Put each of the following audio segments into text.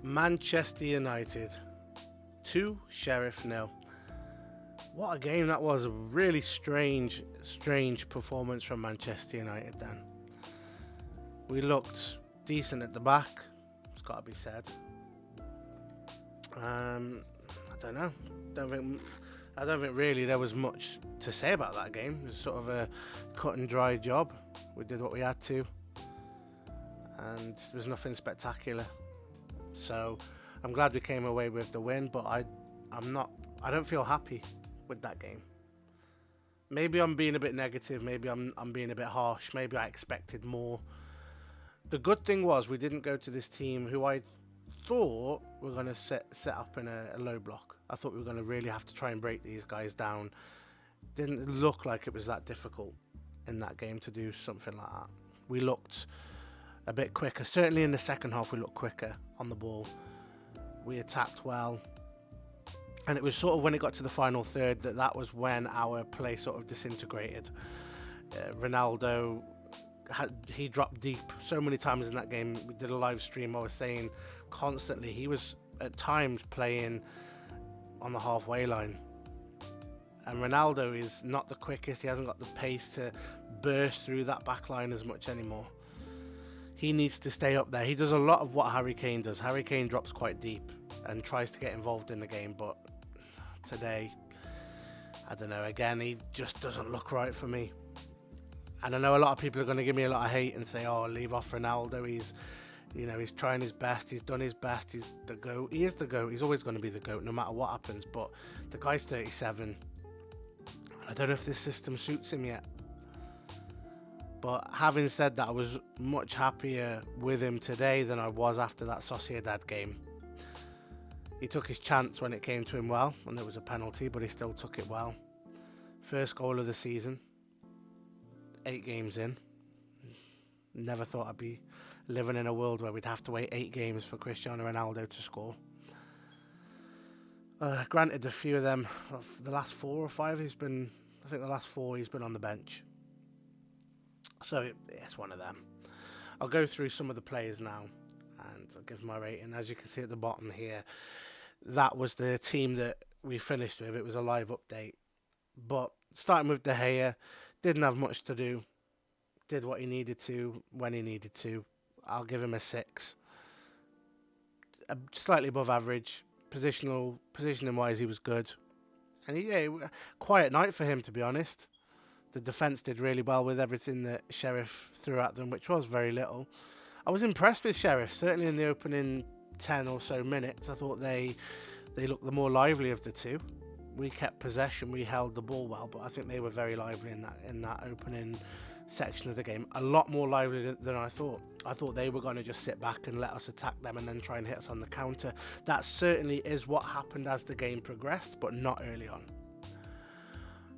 Manchester United 2, Sheriff 0. What a game that was. A really strange performance from Manchester United then. We looked decent at the back, it's got to be said. I don't know. I don't think really there was much to say about that game. It was sort of a cut and dry job. We did what we had to, and there was nothing spectacular. So I'm glad we came away with the win, but I don't feel happy with that game. Maybe I'm being a bit negative. Maybe I'm being a bit harsh. Maybe I expected more. The good thing was we didn't go to this team who I thought were going to set up in a low block. I thought we were going to really have to try and break these guys down. Didn't look like it was that difficult in that game to do something like that. We looked a bit quicker. Certainly in the second half we looked quicker on the ball. We attacked well. And it was sort of when it got to the final third that was when our play sort of disintegrated. Ronaldo, he dropped deep so many times in that game. We did a live stream. I was saying constantly he was at times playing on the halfway line. And Ronaldo is not the quickest. He hasn't got the pace to burst through that back line as much anymore. He needs to stay up there. He does a lot of what Harry Kane does. Harry Kane drops quite deep and tries to get involved in the game, but today, I don't know, again, he just doesn't look right for me. And I know a lot of people are going to give me a lot of hate and say, oh, leave off Ronaldo. He's trying his best. He's done his best. He's the GOAT. He is the GOAT. He's always going to be the GOAT no matter what happens. But the guy's 37. I don't know if this system suits him yet. But having said that, I was much happier with him today than I was after that Sociedad game. He took his chance when it came to him well, and it was a penalty, but he still took it well. First goal of the season, 8 games in. Never thought I'd be living in a world where we'd have to wait 8 games for Cristiano Ronaldo to score. Granted, a few of them, the last 4 or 5, the last 4 he's been on the bench. So it's one of them. I'll go through some of the players now, and I'll give my rating. As you can see at the bottom here, that was the team that we finished with. It was a live update. But starting with De Gea, didn't have much to do. Did what he needed to when he needed to. I'll give him a 6. Slightly above average. Positioning wise, he was good. And quiet night for him, to be honest. The defence did really well with everything that Sheriff threw at them, which was very little. I was impressed with Sheriff, certainly in the opening 10 or so minutes. I thought they looked the more lively of the two. We kept possession, we held the ball well, but I think they were very lively in that opening section of the game. A lot more lively than I thought. I thought they were going to just sit back and let us attack them and then try and hit us on the counter. That certainly is what happened as the game progressed, but not early on.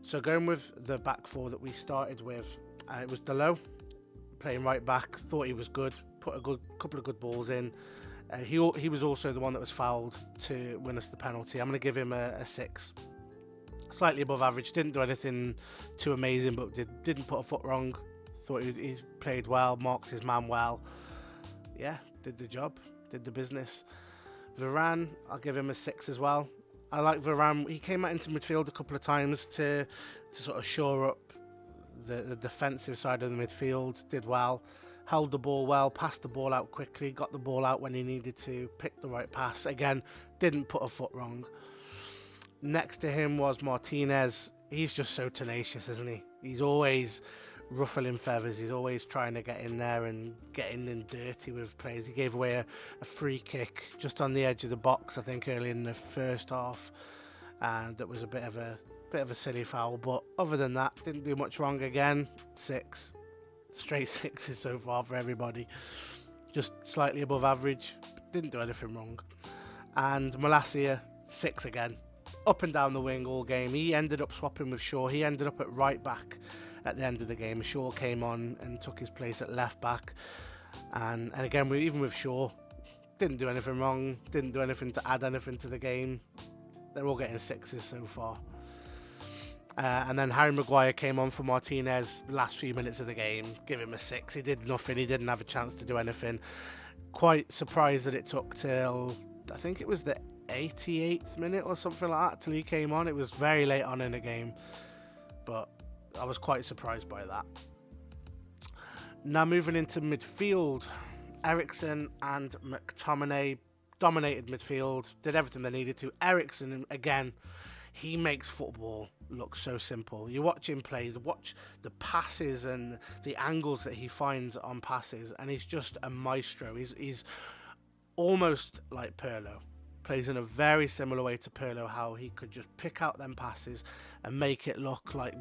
So going with the back 4 that we started with, it was Delo playing right back. Thought he was good, put a couple of good balls in. He was also the one that was fouled to win us the penalty. I'm going to give him a 6. Slightly above average. Didn't do anything too amazing, but didn't put a foot wrong. Thought he played well, marked his man well. Yeah, did the job, did the business. Varane, I'll give him a 6 as well. I like Varane. He came out into midfield a couple of times to sort of shore up the defensive side of the midfield. Did well, held the ball well, passed the ball out quickly, got the ball out when he needed to, picked the right pass. Again, didn't put a foot wrong. Next to him was Martinez. He's just so tenacious, isn't he? He's always ruffling feathers. He's always trying to get in there and getting in dirty with players. He gave away a free kick just on the edge of the box, I think, early in the first half, and that was a bit of a silly foul. But other than that, didn't do much wrong. Again, 6. Straight 6s so far for everybody. Just slightly above average. Didn't do anything wrong. And Malacia, 6 again. Up and down the wing all game. He ended up swapping with Shaw. He ended up at right back at the end of the game. Shaw came on and took his place at left back. And again, even with Shaw, didn't do anything wrong. Didn't do anything to add anything to the game. They're all getting 6s so far. And then Harry Maguire came on for Martinez last few minutes of the game. Give him a 6. He did nothing. He didn't have a chance to do anything. Quite surprised that it took till, I think it was the 88th minute or something like that till he came on. It was very late on in the game, but I was quite surprised by that. Now moving into midfield, Eriksen and Mctominay dominated midfield, did everything they needed to. Eriksen, again, he makes football look so simple. You watch him play, watch the passes and the angles that he finds on passes, and he's just a maestro. He's almost like Pirlo. Plays in a very similar way to Pirlo, how he could just pick out them passes and make it look like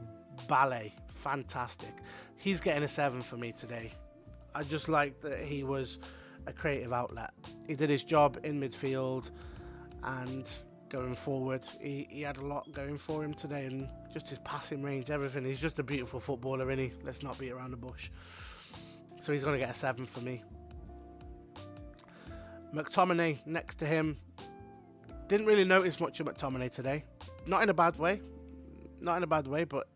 ballet. Fantastic. He's getting a 7 for me today. I just like that he was a creative outlet. He did his job in midfield, and going forward, he had a lot going for him today, and just his passing range, everything. He's just a beautiful footballer, isn't he? Let's not beat around the bush. So he's going to get a 7 for me. McTominay next to him. Didn't really notice much of McTominay today. Not in a bad way. Not in a bad way, but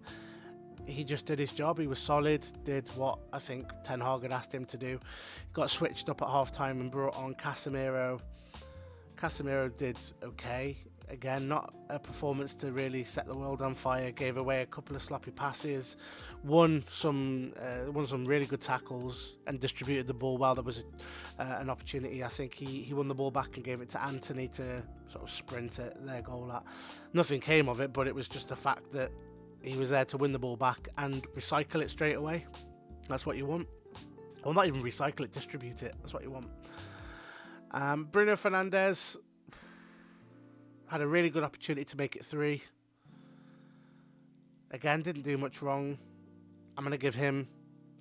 he just did his job. He was solid, did what I think Ten Hag had asked him to do. Got switched up at half-time and brought on Casemiro. Casemiro did okay. Again, not a performance to really set the world on fire. Gave away a couple of sloppy passes. Won some really good tackles and distributed the ball well. There was an opportunity. I think he won the ball back and gave it to Anthony to sort of sprint at their goal at. Nothing came of it, but it was just the fact that he was there to win the ball back and recycle it straight away. That's what you want. Or not even recycle it, distribute it. That's what you want. Bruno Fernandez had a really good opportunity to make it 3. Again, didn't do much wrong. I'm going to give him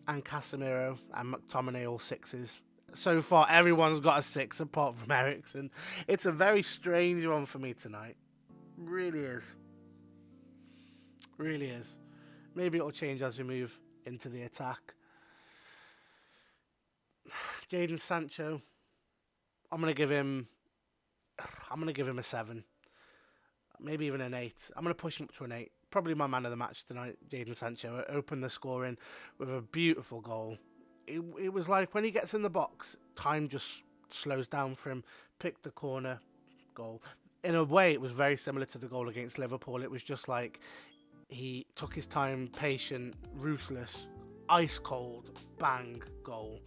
and Casemiro and McTominay all 6s. So far, everyone's got a 6 apart from Eriksen. It's a very strange one for me tonight. Really is. Really is. Maybe it'll change as we move into the attack. Jadon Sancho. I'm gonna give him a 7. Maybe even an 8. I'm gonna push him up to an 8. Probably my man of the match tonight, Jadon Sancho. Opened the scoring with a beautiful goal. It was like when he gets in the box, time just slows down for him. Picked the corner, goal. In a way, it was very similar to the goal against Liverpool. It was just like he took his time, patient, ruthless, ice cold, bang, goal.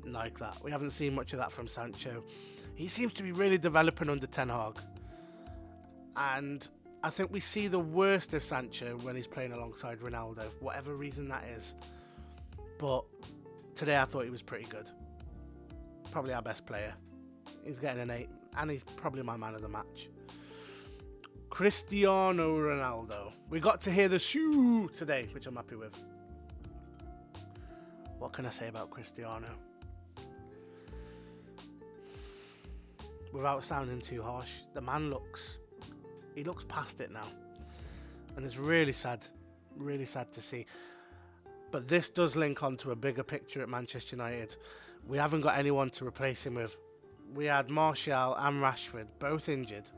Like that. We haven't seen much of that from Sancho. He seems to be really developing under Ten Hag. And I think we see the worst of Sancho when he's playing alongside Ronaldo, for whatever reason that is. But today I thought he was pretty good. Probably our best player. He's getting an 8, and he's probably my man of the match. Cristiano Ronaldo. We got to hear the shoo today, which I'm happy with. What can I say about Cristiano? Without sounding too harsh, the man looks past it now. And it's really sad to see. But this does link on to a bigger picture at Manchester United. We haven't got anyone to replace him with. We had Martial and Rashford, both injured.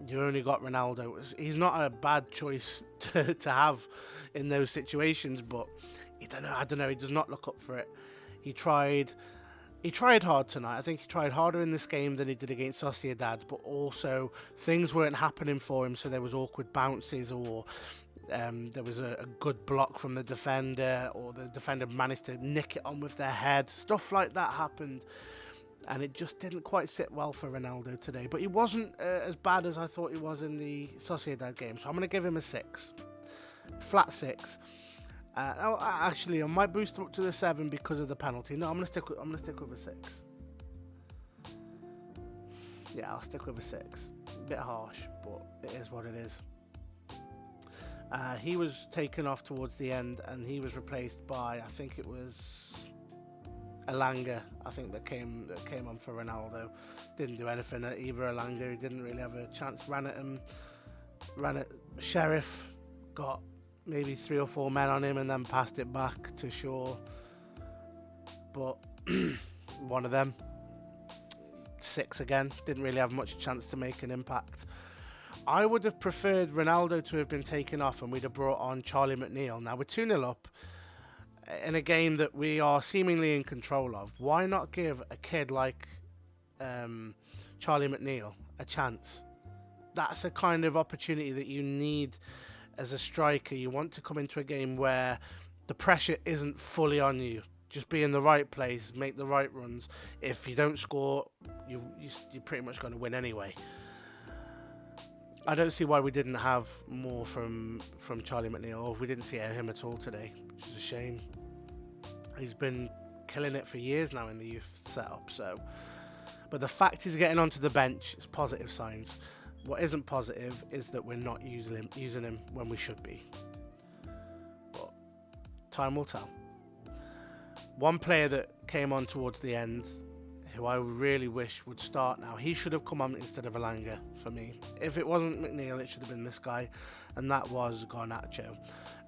You only got Ronaldo. He's not a bad choice to have in those situations, but I don't know. He does not look up for it. He tried hard tonight. I think he tried harder in this game than he did against Sociedad, but also things weren't happening for him, so there was awkward bounces, or there was a good block from the defender, or the defender managed to nick it on with their head. Stuff like that happened, and it just didn't quite sit well for Ronaldo today. But he wasn't as bad as I thought he was in the Sociedad game, so I'm going to give him a 6. Flat 6. Actually, I might boost him up to the 7 because of the penalty. No, I'm gonna stick with a 6. Yeah, I'll stick with a 6. A bit harsh, but it is what it is. He was taken off towards the end, and he was replaced by, I think it was Elanga. I think that came on for Ronaldo. Didn't do anything at either Elanga. He didn't really have a chance. Ran at Sheriff. Got maybe 3 or 4 men on him and then passed it back to Shaw. But one of them, 6 again, didn't really have much chance to make an impact. I would have preferred Ronaldo to have been taken off and we'd have brought on Charlie McNeil. Now we're 2-0 up. in a game that we are seemingly in control of, why not give a kid like Charlie McNeil a chance? That's a kind of opportunity that you need as a striker. You want to come into a game where the pressure isn't fully on you. Just be in the right place, make the right runs. If you don't score, you're pretty much going to win anyway. I don't see why we didn't have more from Charlie McNeil, or we didn't see him at all today, which is a shame. He's been killing it for years now in the youth setup. But the fact he's getting onto the bench is positive signs. What isn't positive is that we're not using him when we should be. But time will tell. One player that came on towards the end, who I really wish would start now, he should have come on instead of Elanga for me. If it wasn't McNeil, it should have been this guy, and that was Garnacho.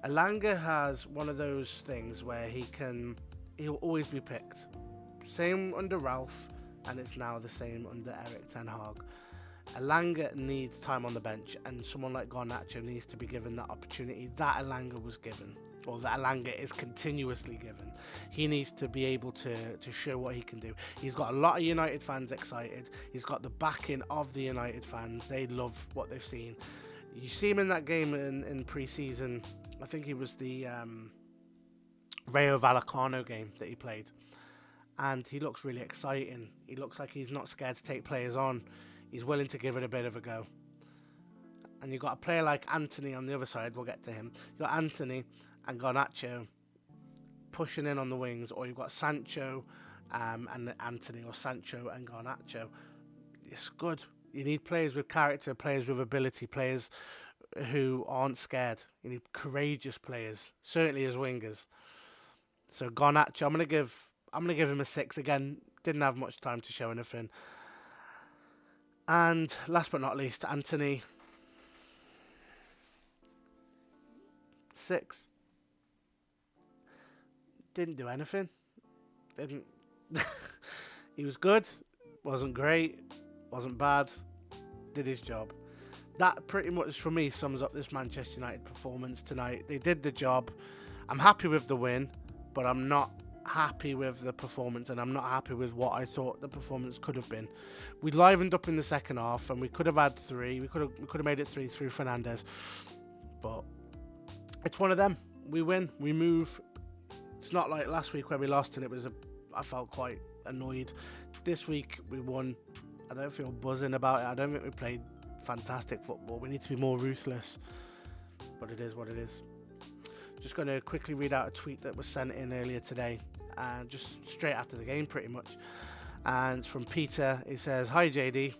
Elanga has one of those things where he'll always be picked. Same under Ralph, and it's now the same under Erik ten Hag. Elanga needs time on the bench, and someone like Garnacho needs to be given that opportunity that Elanga was given, or that Elanga is continuously given. He needs to be able to show what he can do. He's got a lot of United fans excited. He's got the backing of the United fans. They love what they've seen. You see him in that game in pre-season. I think it was the Rayo Vallecano game that he played. And he looks really exciting. He looks like he's not scared to take players on. He's willing to give it a bit of a go. And you've got a player like Anthony on the other side. We'll get to him. You've got Anthony and Garnacho pushing in on the wings. Or you've got Sancho and Anthony, or Sancho and Garnacho. It's good. You need players with character, players with ability, players who aren't scared. You need courageous players, certainly as wingers. So Garnacho, I'm gonna give him a 6 again. Didn't have much time to show anything. And last but not least, Anthony. 6. Didn't do anything. He was good. Wasn't great. Wasn't bad. Did his job. That pretty much for me sums up this Manchester United performance tonight. They did the job. I'm happy with the win, but I'm not happy with the performance, and I'm not happy with what I thought the performance could have been. We livened up in the second half, and we could have had 3. We could have made it 3 through Fernandez, but it's one of them. We win, we move. It's not like last week where we lost, and I felt quite annoyed. This week we won. I don't feel buzzing about it. I don't think we played fantastic football. We need to be more ruthless, but it is what it is. Just going to quickly read out a tweet that was sent in earlier today, just straight after the game pretty much. And it's from Peter. He says, "Hi JD,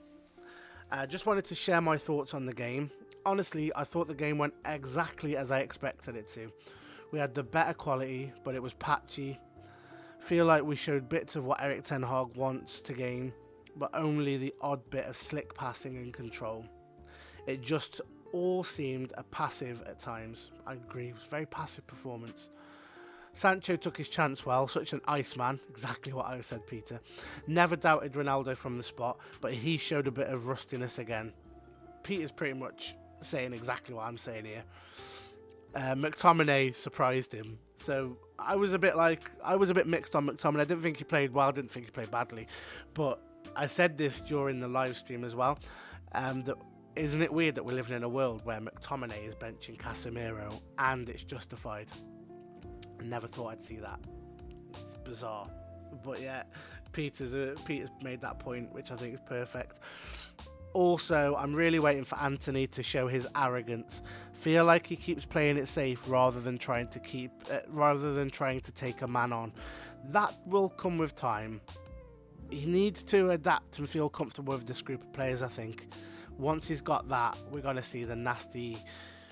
just wanted to share my thoughts on the game. Honestly, I thought the game went exactly as I expected it to. We had the better quality, but it was patchy. Feel like we showed bits of what Erik ten Hag wants to game, but only the odd bit of slick passing and control. It just all seemed a passive at times." I agree, it was a very passive performance. Sancho took his chance well, such an Iceman, exactly what I said, Peter. Never doubted Ronaldo from the spot, but he showed a bit of rustiness again. Peter's pretty much saying exactly what I'm saying here. Mctominay surprised him, so I was a bit mixed on Mctominay. I didn't think he played well, I didn't think he played badly, but I said this during the live stream as well, that isn't it weird that we're living in a world where Mctominay is benching Casemiro and it's justified? I never thought I'd see that. It's bizarre. But yeah, Peter's made that point, which I think is perfect. Also, I'm really waiting for Anthony to show his arrogance. Feel like he keeps playing it safe rather than trying to take a man on. That will come with time. He needs to adapt and feel comfortable with this group of players, I think. Once he's got that, we're going to see the nasty...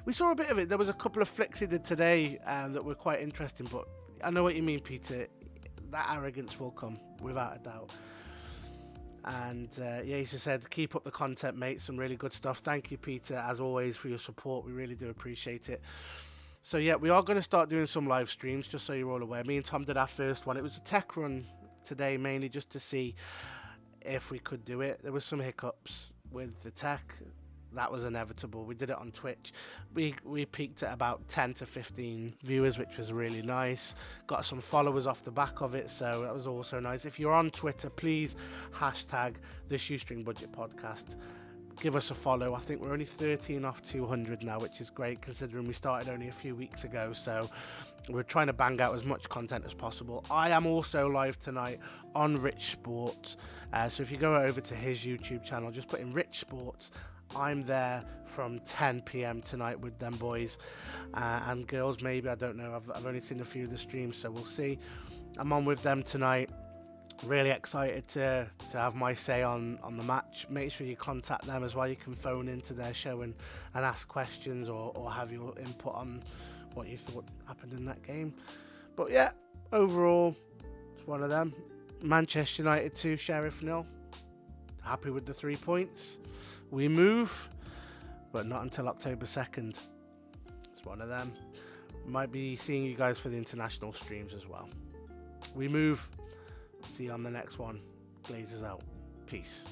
We saw a bit of it. There was a couple of flicks he did today that were quite interesting, but I know what you mean, Peter. That arrogance will come, without a doubt. And yeah, he just said, keep up the content, mate. Some really good stuff. Thank you, Peter, as always, for your support. We really do appreciate it. So yeah, we are going to start doing some live streams, just so you're all aware. Me and Tom did our first one. It was a tech run today, mainly just to see if we could do it. There was some hiccups with the tech. that was inevitable. We did it on Twitch. We peaked at about 10 to 15 viewers, which was really nice. Got some followers off the back of it, so that was also nice. If you're on Twitter, please hashtag the Shoestring Budget Podcast. Give us a follow. I think we're only 13 off 200 now, which is great considering we started only a few weeks ago. So we're trying to bang out as much content as possible. I am also live tonight on Rich Sports. So if you go over to his YouTube channel, just put in Rich Sports. I'm there from 10 p.m. tonight with them boys and girls, maybe. I don't know. I've only seen a few of the streams, so we'll see. I'm on with them tonight. Really excited to have my say on the match. Make sure you contact them as well. You can phone into their show and ask questions or have your input on what you thought happened in that game. But yeah, overall, it's one of them. Manchester United 2, Sheriff 0. Happy with the 3 points. We move, but not until October 2nd. It's one of them. Might be seeing you guys for the international streams as well. We move. See you on the next one. Glazers out. Peace.